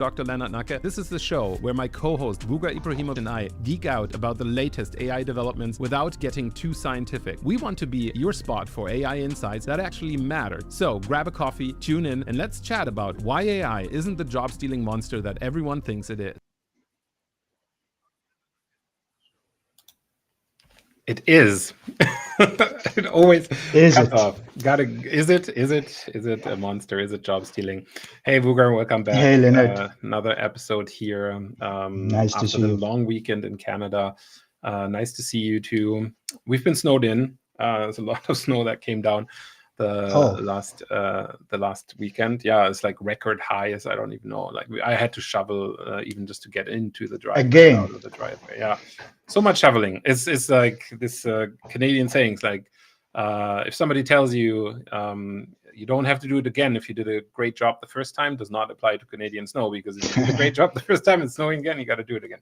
Dr. Leonard Nacke. This is the show where my co-host Vuga Ibrahimov and I geek out about the latest AI developments without getting too scientific. We want to be your spot for AI insights that actually matter. So grab a coffee, tune in, and let's chat about why AI isn't the job-stealing monster that everyone thinks it is. It is. It always Is cuts it? off. Is it a monster? Is it job stealing? Hey, Vugar, welcome back. Hey, Leonard. Another episode here. Nice to after see the you. long weekend in Canada. Nice to see you too. We've been snowed in. There's a lot of snow that came down the last weekend. Yeah, it's like record highs. I don't even know. Like I had to shovel even just to get into the driveway. Again. Out of the driveway. Yeah, so much shoveling. It's like this Canadian sayings like if somebody tells you you don't have to do it again if you did a great job the first time, does not apply to Canadian snow, because if you did a great job the first time it's snowing again, you got to do it again.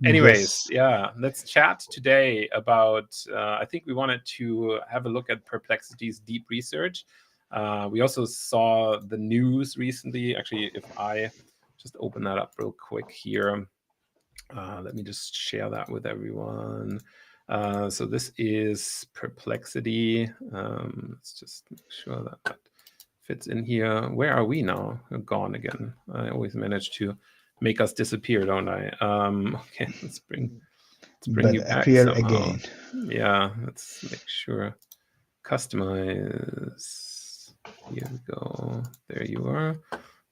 Anyways, Yes. yeah, let's chat today about I think we wanted to have a look at Perplexity's deep research. We also saw the news recently. Actually, if I just open that up real quick here, let me just share that with everyone. So this is Perplexity. Let's just make sure that that fits in here. Where are we now? We're gone again. I always manage to make us disappear, don't I? Okay, let's bring But you back appear somehow. again. Yeah, let's make sure. Customize. Here we go. There you are.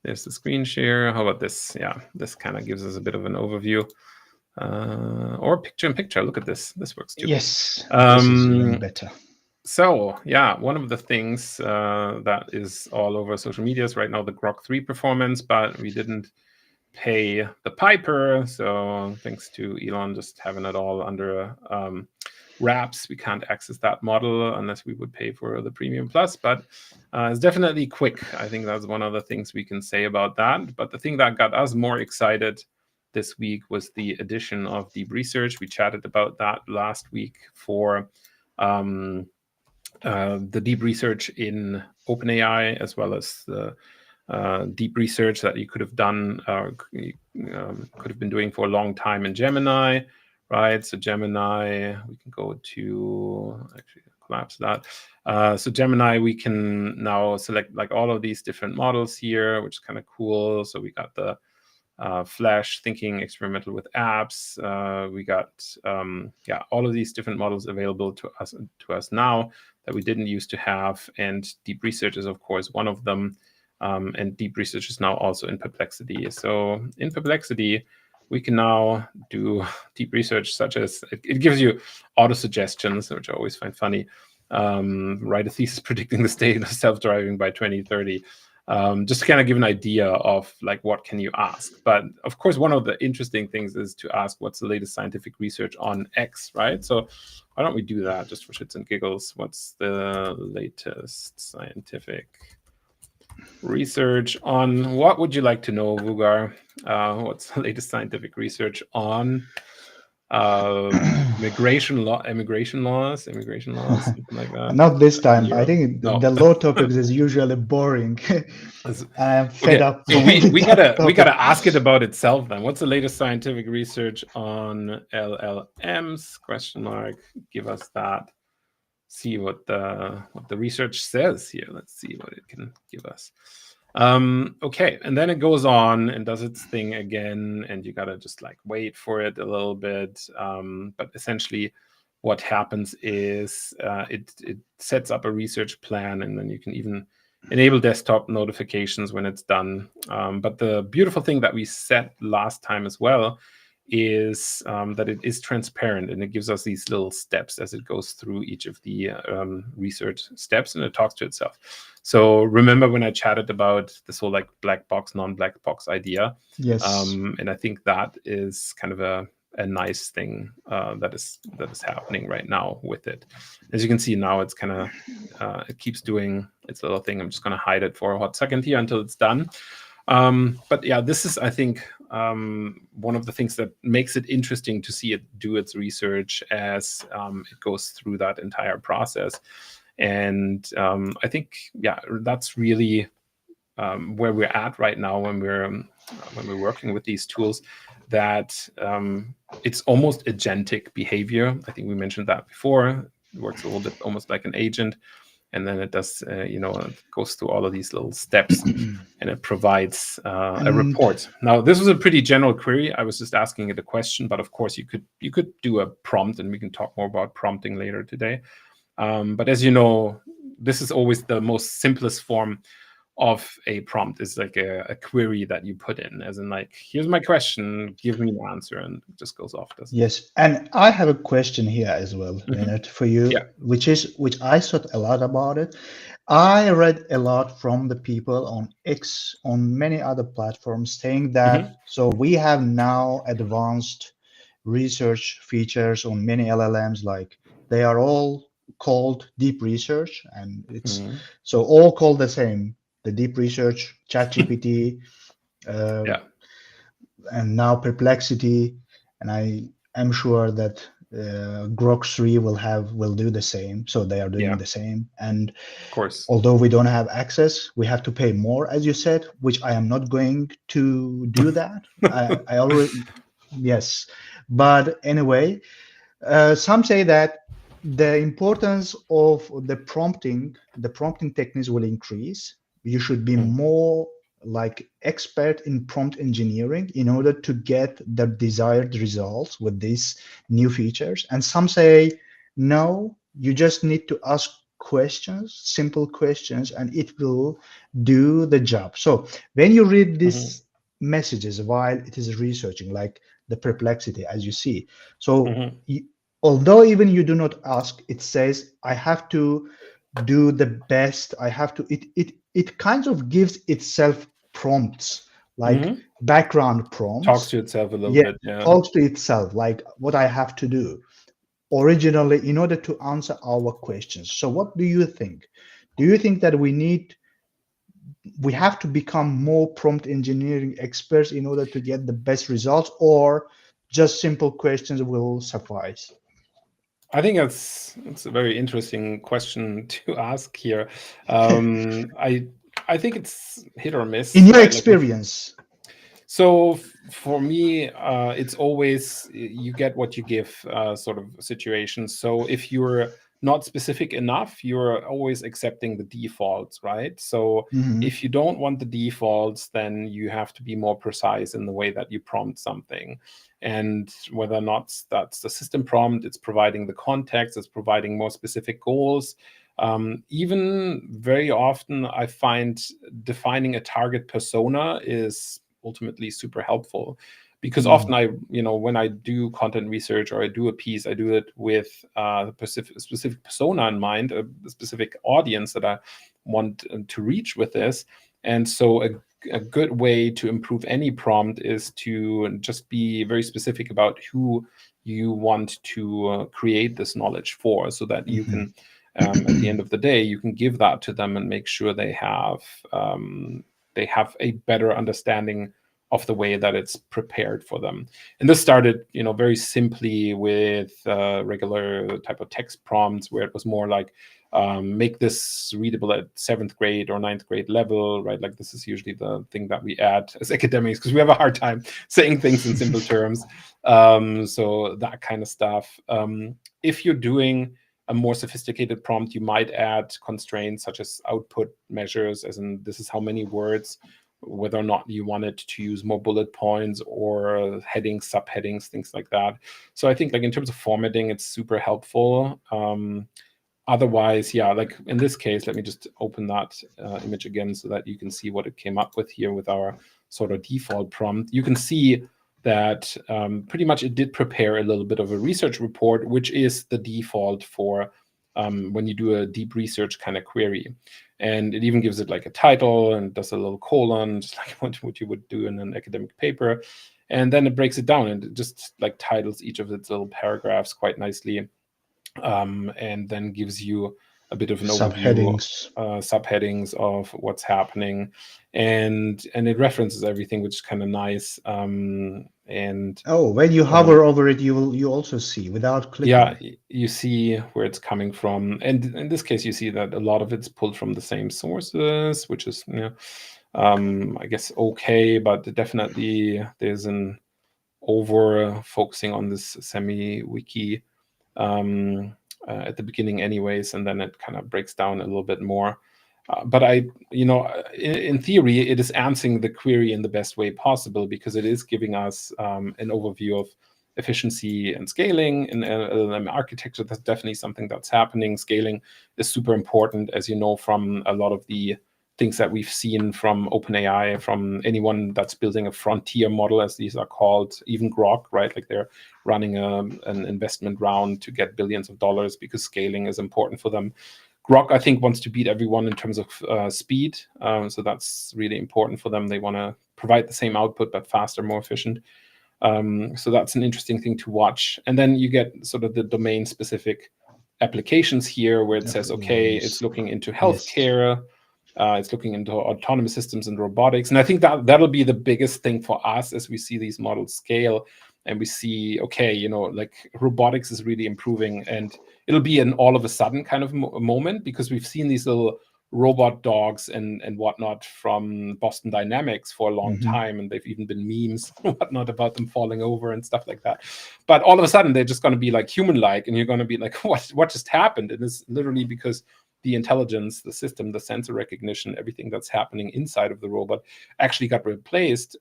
There's the screen share. How about this? Yeah, this kind of gives us a bit of an overview. Or picture in picture. Look at this. This works too. Yes, this is even better. So yeah, one of the things that is all over social media is right now the Grok 3 performance, but we didn't pay the piper. So thanks to Elon just having it all under wraps, we can't access that model unless we would pay for the Premium Plus. But it's definitely quick. I think that's one of the things we can say about that. But the thing that got us more excited this week was the addition of deep research. We chatted about that last week for the deep research in OpenAI, as well as the deep research that you could have done, could have been doing for a long time in Gemini, right? So Gemini, we can go to, actually collapse that. So Gemini, we can now select like all of these different models here, which is kind of cool. So we got the Flash thinking experimental with apps. We got all of these different models available to us now that we didn't used to have, and deep research is of course one of them. And deep research is now also in Perplexity. So in Perplexity, we can now do deep research, such as it gives you auto suggestions, which I always find funny. Write a thesis predicting the state of self-driving by 2030. Just to kind of give an idea of like what can you ask. But of course, one of the interesting things is to ask what's the latest scientific research on X, right? So why don't we do that just for shits and giggles? What's the latest scientific research on? What would you like to know, Vugar? What's the latest scientific research on immigration laws, something like that? Not this time. I Europe? think No. the law topics is usually boring. I'm fed up. So with we that gotta topic. ask it about itself then. What's the latest scientific research on LLMs? Question mark. Give us that. See what the research says here. Let's see what it can give us. Okay, and then it goes on and does its thing again, and you gotta just like wait for it a little bit. But essentially, what happens is it sets up a research plan, and then you can even enable desktop notifications when it's done. But the beautiful thing that we set last time as well is that it is transparent, and it gives us these little steps as it goes through each of the research steps, and it talks to itself. So remember when I chatted about this whole like black box, non-black box idea? Yes. And I think that is kind of a nice thing that is happening right now with it. As you can see now, it's kind of it keeps doing its little thing. I'm just going to hide it for a hot second here until it's done. But yeah, this is, I think, one of the things that makes it interesting to see it do its research as it goes through that entire process. And I think, yeah, that's really where we're at right now when we're when we're working with these tools, that it's almost agentic behavior. I think we mentioned that before. It works a little bit almost like an agent, and then it does, it goes through all of these little steps, and it provides a report. Now, this was a pretty general query. I was just asking it a question, but of course, you could do a prompt, and we can talk more about prompting later today. But as you know, this is always the most simplest form of a prompt, is like a query that you put in, as in like, here's my question, give me an answer, and it just goes off. Yes, and I have a question here as well, Leonard, for you, Yeah. which I thought a lot about it. I read a lot from the people on X, on many other platforms, saying that so we have now advanced research features on many LLMs, like they are all called deep research, and it's so all called the same, the deep research, ChatGPT, and now Perplexity, and I am sure that Grok 3 will do the same. So they are doing the same. And of course, although we don't have access, we have to pay more, as you said, which I am not going to do that. I already, yes. But anyway, some say that the importance of the prompting techniques will increase. You should be more like expert in prompt engineering in order to get the desired results with these new features. And some say, no, you just need to ask questions, simple questions, and it will do the job. So when you read these messages while it is researching, like the Perplexity, as you see, so although even you do not ask, it says, I have to do the best. I have to, it kind of gives itself prompts, like background prompts. Talks to itself a little bit. Yeah. Talks to itself, like what I have to do originally in order to answer our questions. So what do you think? Do you think that we have to become more prompt engineering experts in order to get the best results, or just simple questions will suffice? I think that's a very interesting question to ask here. I think it's hit or miss. In your experience. So for me, it's always you get what you give sort of situation. So if you're not specific enough, you're always accepting the defaults, right? So if you don't want the defaults, then you have to be more precise in the way that you prompt something. And whether or not that's the system prompt, it's providing the context, it's providing more specific goals. Even very often, I find defining a target persona is ultimately super helpful, because often when I do content research or I do a piece, I do it with a specific persona in mind, a specific audience that I want to reach with this. And so a good way to improve any prompt is to just be very specific about who you want to create this knowledge for, so that you can, at the end of the day, you can give that to them and make sure they have a better understanding of the way that it's prepared for them. And this started, very simply with regular type of text prompts, where it was more like, make this readable at 7th grade or 9th grade level, right? Like this is usually the thing that we add as academics, because we have a hard time saying things in simple terms. So that kind of stuff. If you're doing a more sophisticated prompt, you might add constraints such as output measures, as in this is how many words, whether or not you want it to use more bullet points or headings, subheadings, things like that. So I think, like, in terms of formatting, it's super helpful. Otherwise, yeah, like in this case, let me just open that image again so that you can see what it came up with here with our sort of default prompt. You can see that pretty much it did prepare a little bit of a research report, which is the default for when you do a deep research kind of query. And it even gives it like a title and does a little colon, just like what you would do in an academic paper. And then it breaks it down and it just like titles each of its little paragraphs quite nicely. And then gives you a bit of an overview, subheadings of what's happening, and it references everything, which is kind of nice. And when you hover over it, you also see without clicking. Yeah, you see where it's coming from, and in this case, you see that a lot of it's pulled from the same sources, which is I guess okay, but definitely there's an over focusing on this semi-wiki at the beginning anyways, and then it kind of breaks down a little bit more. But in theory, it is answering the query in the best way possible, because it is giving us an overview of efficiency and scaling in LLM architecture. That's definitely something that's happening. Scaling is super important, as you know, from a lot of the things that we've seen from OpenAI, from anyone that's building a frontier model, as these are called, even Grok, right? Like they're running an investment round to get billions of dollars because scaling is important for them. Grok, I think, wants to beat everyone in terms of speed. So that's really important for them. They want to provide the same output, but faster, more efficient. So that's an interesting thing to watch. And then you get sort of the domain-specific applications here, where it says, okay, Yes. it's looking into Yes. healthcare. It's looking into autonomous systems and robotics. And I think that'll be the biggest thing for us as we see these models scale and we see, okay, like robotics is really improving, and it'll be an all of a sudden kind of moment, because we've seen these little robot dogs and whatnot from Boston Dynamics for a long time, and they've even been memes and whatnot about them falling over and stuff like that. But all of a sudden, they're just going to be like human-like, and you're going to be like, what just happened? And it's literally because the intelligence, the system, the sensor recognition, everything that's happening inside of the robot actually got replaced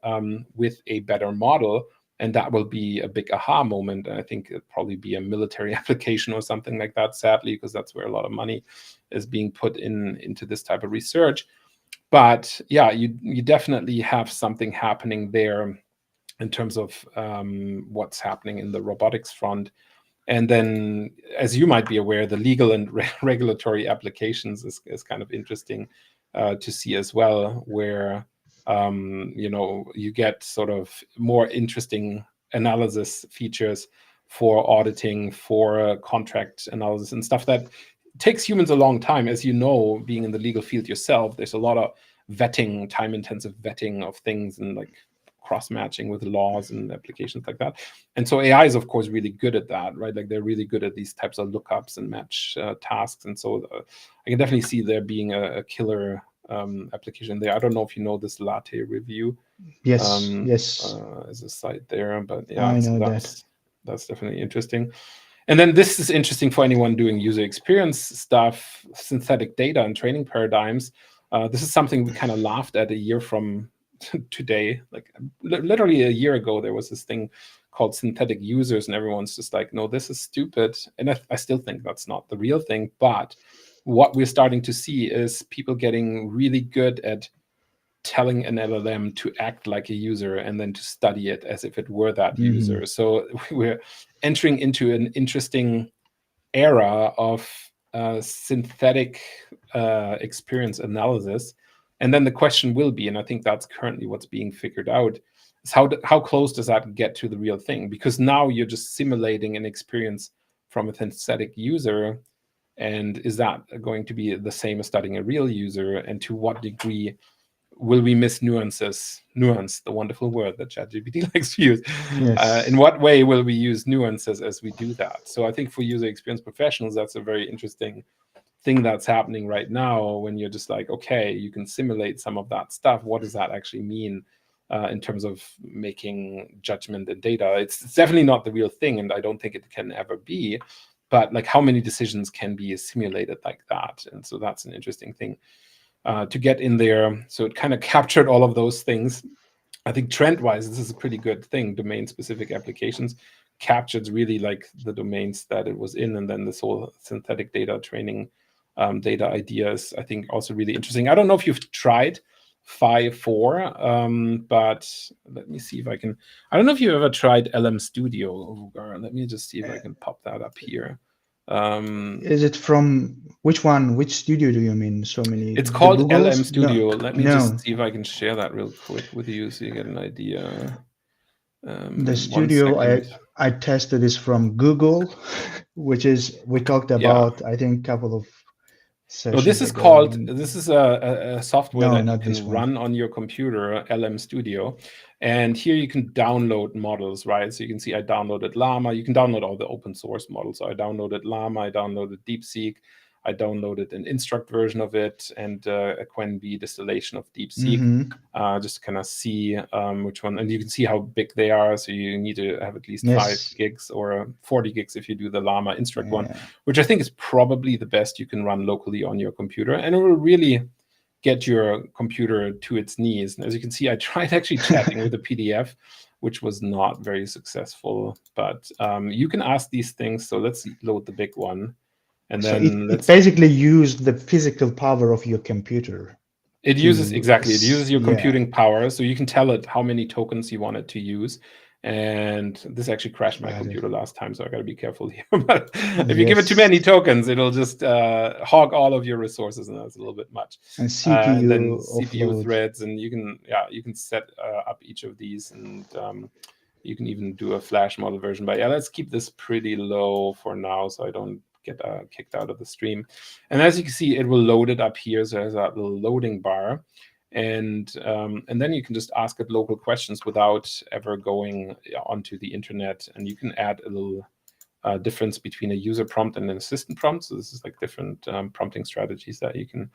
with a better model. And that will be a big aha moment. And I think it'll probably be a military application or something like that, sadly, because that's where a lot of money is being put into this type of research. But yeah, you definitely have something happening there in terms of what's happening in the robotics front. And then, as you might be aware, the legal and regulatory applications is kind of interesting to see as well, where you get sort of more interesting analysis features for auditing, for contract analysis and stuff that takes humans a long time. As you know, being in the legal field yourself, there's a lot of vetting, time-intensive vetting of things, and like cross-matching with laws and applications like that. And so AI is, of course, really good at that, right? Like they're really good at these types of lookups and match tasks. And so I can definitely see there being a killer application there. I don't know if you know this Latte Review. Yes. Yes. As a site there, but yeah, I so know that's definitely interesting. And then this is interesting for anyone doing user experience stuff, synthetic data and training paradigms. This is something we kind of laughed at a year from today. Like literally a year ago, there was this thing called synthetic users, and everyone's just like, no, this is stupid. And I still think that's not the real thing. But what we're starting to see is people getting really good at telling an LLM to act like a user and then to study it as if it were that user. So we're entering into an interesting era of synthetic experience analysis. And then the question will be, and I think that's currently what's being figured out, is how close does that get to the real thing? Because now you're just simulating an experience from a synthetic user. And is that going to be the same as studying a real user? And to what degree will we miss nuances? Nuance, the wonderful word that ChatGPT likes to use. Yes. In what way will we use nuances as we do that? So I think for user experience professionals, that's a very interesting thing that's happening right now, when you're just like, okay, you can simulate some of that stuff. What does that actually mean in terms of making judgment and data? It's definitely not the real thing, and I don't think it can ever be. But like, how many decisions can be simulated like that? And so that's an interesting thing to get in there. So it kind of captured all of those things. I think trend-wise, this is a pretty good thing. Domain-specific applications captured really like the domains that it was in, and then this whole synthetic data training data ideas, I think, also really interesting. I don't know if you've tried Phi 4, but let me see if I can. I don't know if you've ever tried LM Studio. Let me just see if I can pop that up here. Is it from which one? Which studio do you mean? So many. It's called Google's? LM Studio. No, Let me no. just see if I can share that real quick with you so you get an idea. The studio I tested is from Google, which is we talked about, I think, a couple of sessions No, this is ago. called, this is a software No, that you not this can one. run on your computer, LM Studio. And here you can download models, right? So you can see I downloaded Llama. You can download all the open source models. So I downloaded Llama, I downloaded DeepSeek, I downloaded an Instruct version of it and a QuenB distillation of DeepSeek, just to kind of see which one. And you can see how big they are. So you need to have at least 5 gigs or 40 gigs if you do the Llama Instruct one, which I think is probably the best you can run locally on your computer. And it will really get your computer to its knees. And as you can see, I tried actually chatting with a PDF, which was not very successful. But you can ask these things. So let's load the big one. And then it basically used the physical power of your computer. It uses your computing power. So you can tell it how many tokens you want it to use. And this actually crashed my computer last time, so I got to be careful here. But if you give it too many tokens, it'll just hog all of your resources, and that's a little bit much. And CPU and then CPU threads, and you can set up each of these, and you can even do a Flash model version. But let's keep this pretty low for now, so I don't get kicked out of the stream. And as you can see, it will load it up here. So there's that little loading bar. And then you can just ask it local questions without ever going onto the internet. And you can add a little difference between a user prompt and an assistant prompt. So this is like different prompting strategies that you can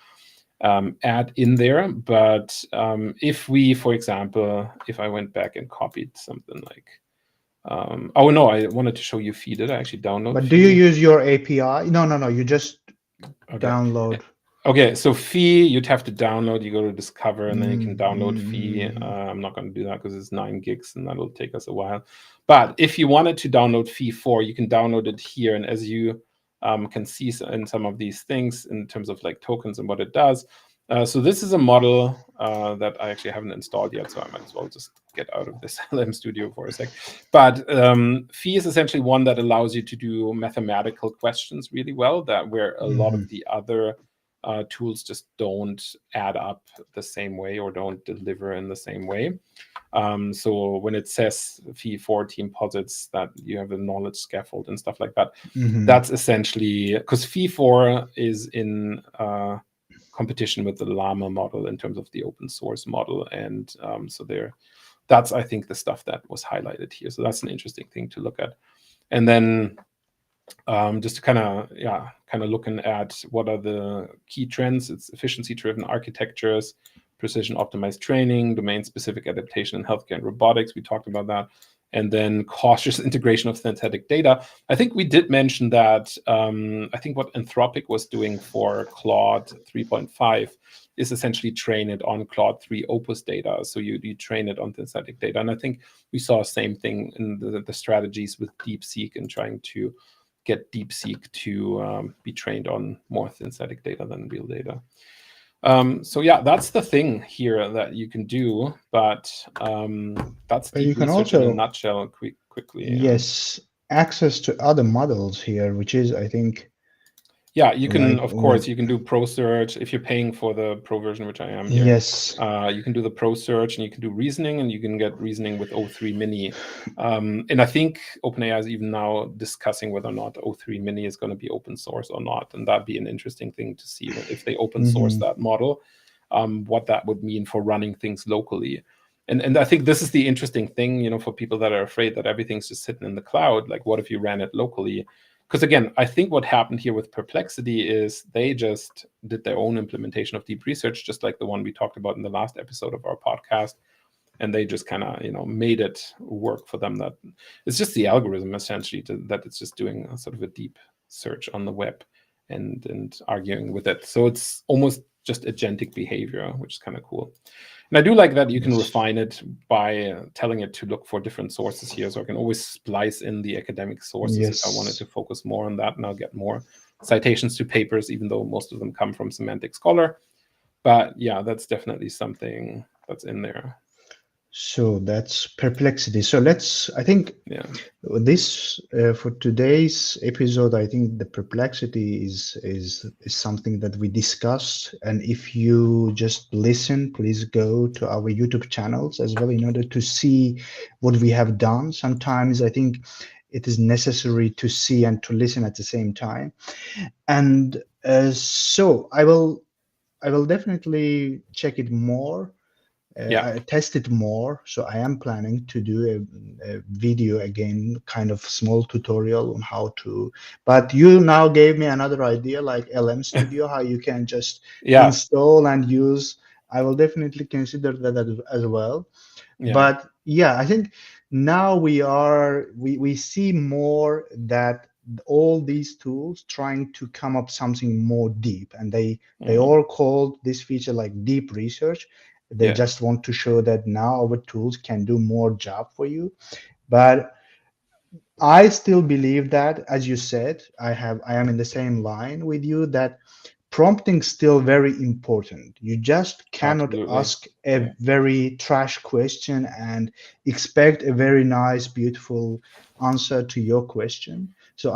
add in there. But if we, for example, if I went back and copied something like, oh no, I wanted to show you Fee. Did I actually download? But do you use your API? No, you just download. Okay, so Fee, you'd have to download. You go to Discover, and then you can download Fee. I'm not going to do that because it's 9 gigs, and that'll take us a while. But if you wanted to download Fee 4, you can download it here. And as you can see in some of these things in terms of like tokens and what it does. So this is a model that I actually haven't installed yet, so I might as well just get out of this LM Studio for a sec. But Fee is essentially one that allows you to do mathematical questions really well, that where a lot of the other tools just don't add up the same way or don't deliver in the same way. So when it says Fee 4 team posits that you have a knowledge scaffold and stuff like that, that's essentially because Fee 4 is in competition with the Llama model in terms of the open source model. And so that's, I think, the stuff that was highlighted here. So that's an interesting thing to look at. And then just to kind of looking at what are the key trends. It's efficiency-driven architectures, precision optimized training, domain-specific adaptation in healthcare and robotics. We talked about that. And then cautious integration of synthetic data. I think we did mention that. I think what Anthropic was doing for Claude 3.5 is essentially train it on Claude 3 Opus data. So you train it on synthetic data. And I think we saw the same thing in the strategies with DeepSeek and trying to get DeepSeek to be trained on more synthetic data than real data. So that's the thing here that you can do, but that's the research in a nutshell. Quickly. Yes, access to other models here, which is, I think. Yeah, you can, of course, you can do Pro Search if you're paying for the Pro version, which I am here. Yes. You can do the Pro Search and you can do reasoning, and you can get reasoning with O3 Mini. And I think OpenAI is even now discussing whether or not O3 Mini is going to be open source or not. And that'd be an interesting thing to see if they open source that model, what that would mean for running things locally. And I think this is the interesting thing, for people that are afraid that everything's just sitting in the cloud. Like, what if you ran it locally? Because again, I think what happened here with Perplexity is they just did their own implementation of deep research, just like the one we talked about in the last episode of our podcast. And they just kind of, made it work for them. That it's just the algorithm essentially that it's just doing a sort of a deep search on the web and arguing with it. So it's almost just agentic behavior, which is kind of cool. And I do like that you can refine it by telling it to look for different sources here. So I can always splice in the academic sources if I wanted to focus more on that, and I'll get more citations to papers, even though most of them come from Semantic Scholar. But yeah, that's definitely something that's in there. So that's Perplexity. So I think this for today's episode, I think the Perplexity is something that we discussed. And if you just listen, please go to our YouTube channels as well in order to see what we have done. Sometimes I think it is necessary to see and to listen at the same time. And so I will definitely check it more. I tested more, so I am planning to do a video again, kind of small tutorial on how to. But you now gave me another idea, like LM Studio, how you can just install and use. I will definitely consider that as well. But yeah, I think now we see more that all these tools trying to come up something more deep, and they all called this feature like deep research. They just want to show that now our tools can do more job for you. But I still believe that, as you said, I am in the same line with you, that prompting still very important. You just cannot ask a very trash question and expect a very nice, beautiful answer to your question. So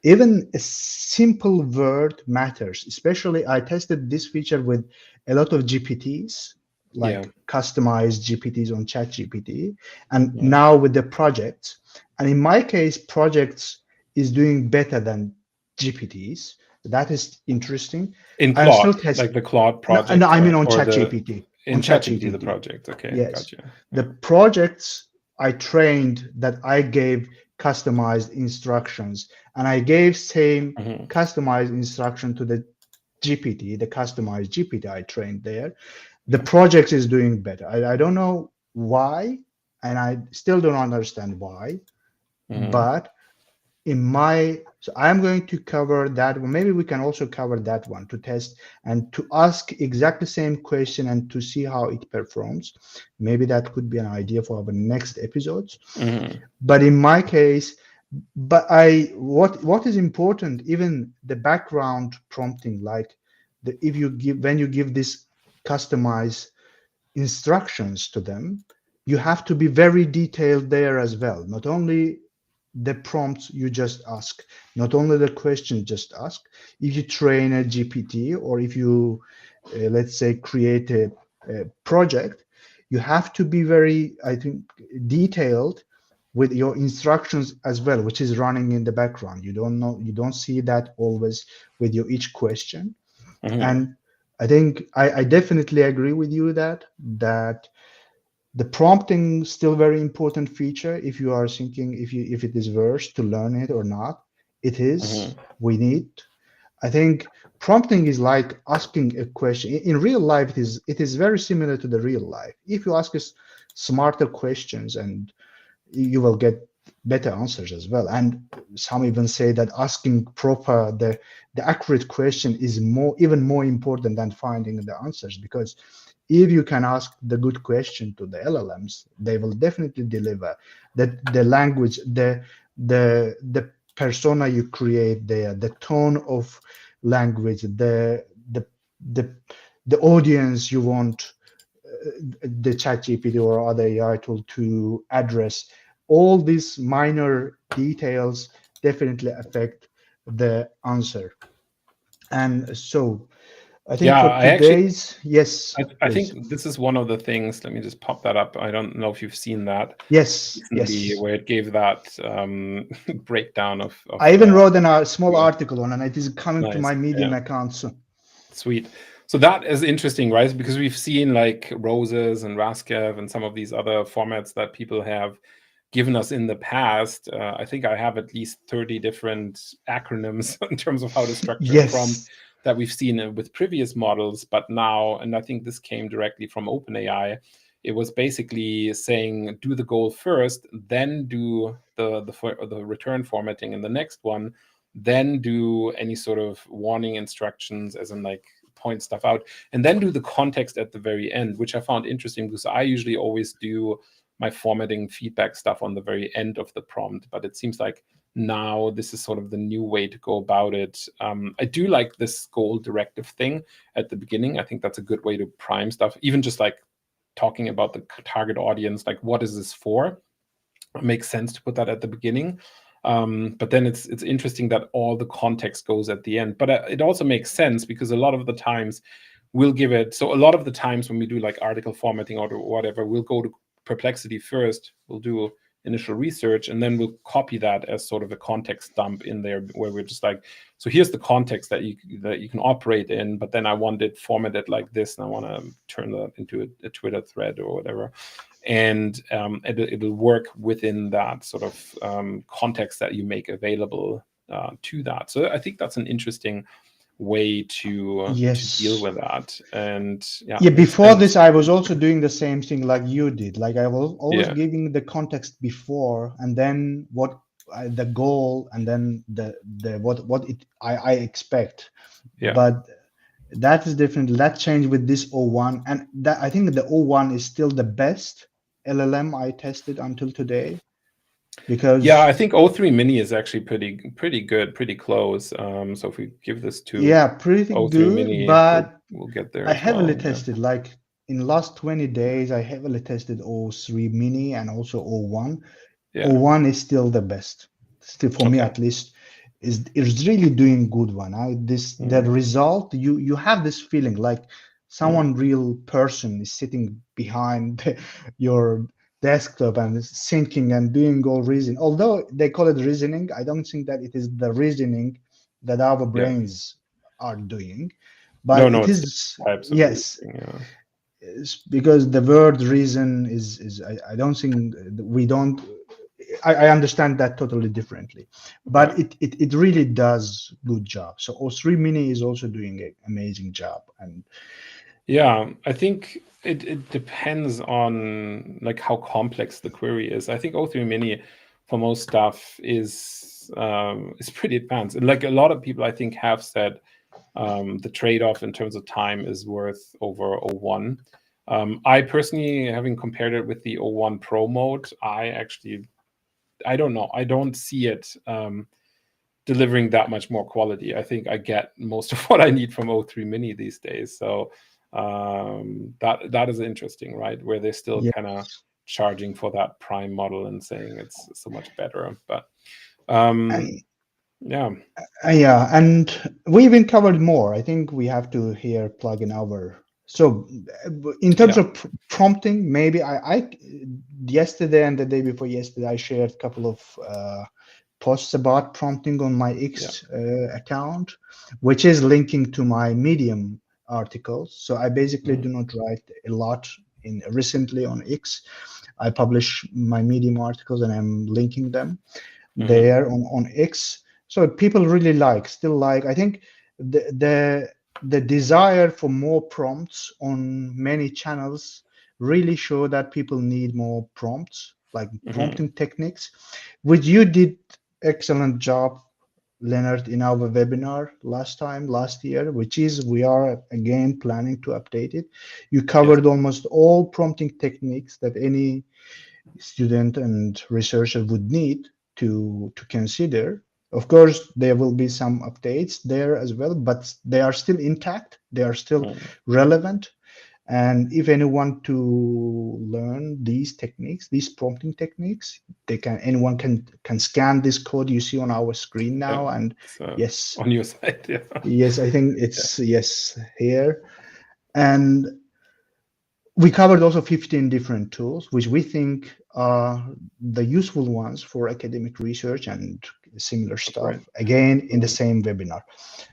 even a simple word matters. Especially, I tested this feature with a lot of GPTs, like customized GPTs on ChatGPT, and now with the projects. And in my case, projects is doing better than GPTs. That is interesting. In Claude, like the Claude project. No, I mean on ChatGPT. In ChatGPT, the project. Okay, yes. Gotcha. The projects I trained, that I gave customized instructions, and I gave same customized instruction to the GPT, the customized GPT I trained there. The project is doing better. I don't know why, and I still don't understand why, but so I'm going to cover that one. Maybe we can also cover that one to test and to ask exactly the same question and to see how it performs. Maybe that could be an idea for our next episodes. But in my case, what is important, even the background prompting, like when you give this customized instructions to them, you have to be very detailed there as well. Not only the prompts you just ask, not only the question just ask. If you train a GPT, or if you let's say create a project, you have to be very, I think, detailed with your instructions as well, which is running in the background. You don't see that always with your each question. And I think I definitely agree with you that the prompting still very important feature. If you are thinking if it is worth to learn it or not, it is. We need. I think prompting is like asking a question. In real life, it is very similar to the real life. If you ask us smarter questions, and you will get better answers as well. And some even say that asking the accurate question is even more important than finding the answers, because if you can ask the good question to the LLMs, they will definitely deliver. That the language, the persona you create there, the tone of language, the audience you want the ChatGPT or other AI tool to address, all these minor details definitely affect the answer. And so I think for today's, yes. I think this is one of the things. Let me just pop that up. I don't know if you've seen that. Yes. Where it gave that breakdown of I even wrote a small article on it, and it is coming to my Medium account soon. Sweet. So that is interesting, right? Because we've seen like Roses and Raskev and some of these other formats that people have given us in the past. I think I have at least 30 different acronyms in terms of how to structure a prompt that we've seen with previous models. But now, and I think this came directly from OpenAI, it was basically saying, do the goal first, then do the return formatting in the next one, then do any sort of warning instructions, as in like point stuff out, and then do the context at the very end, which I found interesting because I usually always do my formatting feedback stuff on the very end of the prompt. But it seems like now this is sort of the new way to go about it. I do like this goal directive thing at the beginning. I think that's a good way to prime stuff, even just like talking about the target audience, like what is this for? It makes sense to put that at the beginning. But then it's interesting that all the context goes at the end. But it also makes sense because a lot of the times we'll give it. So a lot of the times when we do like article formatting or whatever, we'll go to Perplexity first. We'll do initial research, and then we'll copy that as sort of a context dump in there, where we're just like, so here's the context that you can operate in, but then I want it formatted like this, and I want to turn that into a Twitter thread or whatever, and it'll work within that sort of context that you make available to that. So I think that's an interesting way to deal with that. And before this I was also doing the same thing like you did. Like I was always giving the context before, and then what the goal, and then the what I expect. But that is different. That changed with this O1, and that I think the O1 is still the best LLM I tested until today. Because I think O3 Mini is actually pretty good, pretty close. So if we give this to pretty O3 good, Mini, but we'll get there. I heavily tested, like in the last 20 days, I heavily tested O3 Mini and also O1. O1 is still the best, still for me at least. Is really doing good one. The result, you have this feeling like someone real person is sitting behind your desktop and thinking and doing all reasoning. Although they call it reasoning, I don't think that it is the reasoning that our brains are doing, but it is yes. Because the word reason is I don't think we don't. I understand that totally differently, but it really does good job. So O3 Mini is also doing an amazing job. And I think it depends on like how complex the query is. I think O3 Mini for most stuff is pretty advanced. Like a lot of people I think have said the trade-off in terms of time is worth over O1. I personally, having compared it with the O1 Pro mode, I don't know. I don't see it delivering that much more quality. I think I get most of what I need from O3 Mini these days. So that is interesting, right? Where they're still kind of charging for that Prime model and saying it's so much better. But and we even covered more. I think we have to here plug in our. So in terms of prompting, maybe I yesterday and the day before yesterday, I shared a couple of posts about prompting on my X account, which is linking to my Medium articles. So I basically do not write a lot recently on X. I publish my Medium articles and I'm linking them there on X. So people really still like. I think the desire for more prompts on many channels really show that people need more prompts, like prompting techniques, which you did excellent job, Leonard, in our webinar last year, which is we are again planning to update it. You covered almost all prompting techniques that any student and researcher would need to consider. Of course, there will be some updates there as well, but they are still intact. They are still relevant. And if anyone to learn these techniques, these prompting techniques, anyone can scan this code you see on our screen now. And yes, on your side, yes, I think it's yes here. And we covered also 15 different tools, which we think are the useful ones for academic research and similar stuff, again, in the same webinar.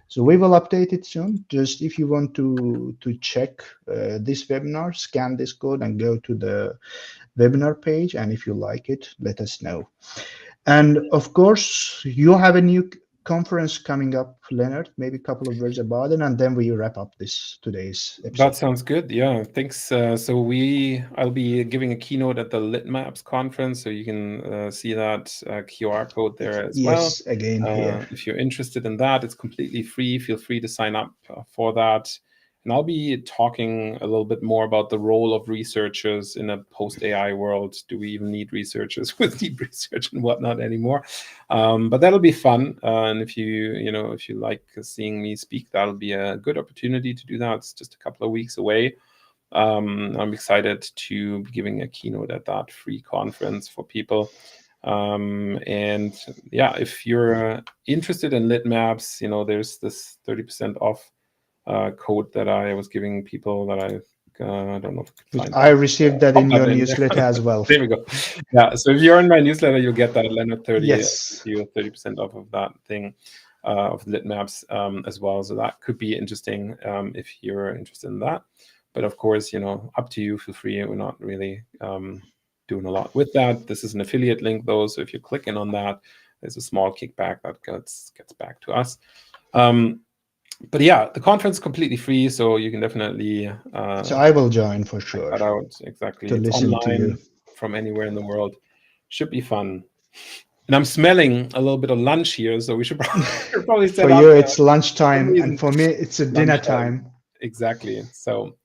So we will update it soon. Just if you want to check this webinar, scan this code and go to the webinar page. And if you like it, let us know. And of course, you have a new conference coming up, Leonard. Maybe a couple of words about it, and then we wrap up today's episode. That sounds good. Yeah, thanks. So I'll be giving a keynote at the LitMaps conference, so you can see that QR code there as well. Yes, again here. If you're interested in that, it's completely free. Feel free to sign up for that. And I'll be talking a little bit more about the role of researchers in a post-AI world. Do we even need researchers with deep research and whatnot anymore? But that'll be fun. And if you like seeing me speak, that'll be a good opportunity to do that. It's just a couple of weeks away. I'm excited to be giving a keynote at that free conference for people. And if you're interested in LitMaps, there's this 30% off code that I was giving people that I I don't know if I could Which find I that. received that Pop in that your in there. newsletter as well. There we go. Yeah. So if you're in my newsletter, you'll get that Leonard 30. Yes. You 30% off of that thing, of lit maps as well. So that could be interesting if you're interested in that. But of course, you know, up to you. Feel free. We're not really doing a lot with that. This is an affiliate link though, so if you click in on that, there's a small kickback that gets back to us. But yeah, the conference is completely free, so you can definitely So I will join for sure. check that out. Exactly. To It's listen to you. online from anywhere in the world. Should be fun. And I'm smelling a little bit of lunch here, so we should probably set For up. you, it's lunchtime, reason, and for me, it's a dinner time. Exactly. So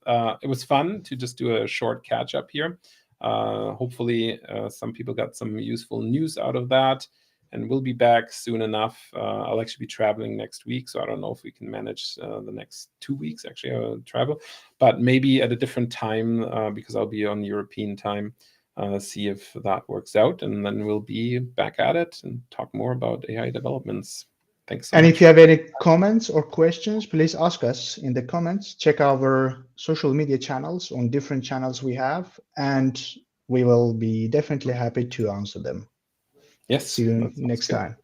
it was fun to just do a short catch up here. Hopefully, some people got some useful news out of that. And we'll be back soon enough. I'll actually be traveling next week, so I don't know if we can manage the next 2 weeks actually travel, but maybe at a different time because I'll be on European time. See if that works out, and then we'll be back at it and talk more about AI developments. Thanks so And much. if you have any comments or questions, please ask us in the comments. Check our social media channels on different channels we have, and we will be definitely happy to answer them. Yes. See you next time.